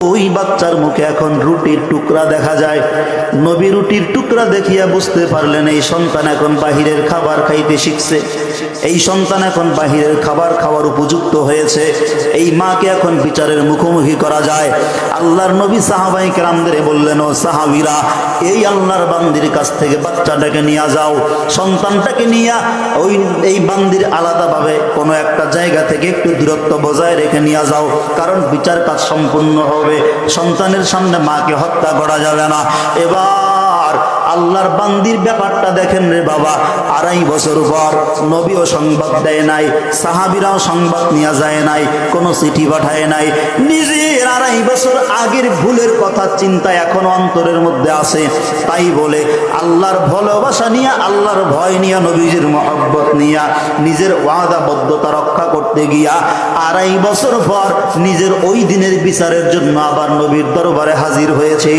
ওই বাচ্চার মুখে এখন রুটির টুকরা দেখা যায়। নবী রুটির টুকরা দেখিয়া বুঝতে পারলেন এই সন্তান এখন বাহিরের খাবার খাইতে শিখছে, এই সন্তান এখন বাহিরের খাবার খাওয়ার উপযুক্ত হয়েছে। এই মাকে এখন বিচারের মুখোমুখি করা যায়। আল্লাহর নবী সাহাবাই কেরামদের বললেন, ও সাহাবীরা, এই আল্লাহর বান্দির কাছ থেকে বাচ্চাটাকে নিয়ে যাও, সন্তানটাকে নিয়ে এই বান্দির আলাদাভাবে কোনো একটা জায়গা থেকে একটু দূরত্ব বজায় রেখে নিয়ে যাও, কারণ বিচার কাজ সম্পূর্ণ হবে। সন্তানের সামনে মাকে হত্যা করা যাবে না। এবার আল্লাহর বান্দির ব্যাপারটা দেখেন রে বাবা, 2.5 বছর পর নবীও সংবাদ দেয় নাই, সাহাবীরাও সংবাদ নিয়ে যায় নাই, কোনো চিঠি পাঠায় নাই। নিজের 2.5 বছর আগের ভুলের কথা চিন্তা এখন অন্তরের মধ্যে আছে। তাই বলে আল্লাহর ভালোবাসা নিয়ে, আল্লাহর ভয় নিয়ে, নবীজির মহব্বত নিয়ে নিজের ওয়াদাবদ্ধতা রক্ষা করতে গিয়া 2.5 বছর পর নিজের ওই দিনের বিচারের জন্য আবার নবীর দরবারে হাজির হয়েছে।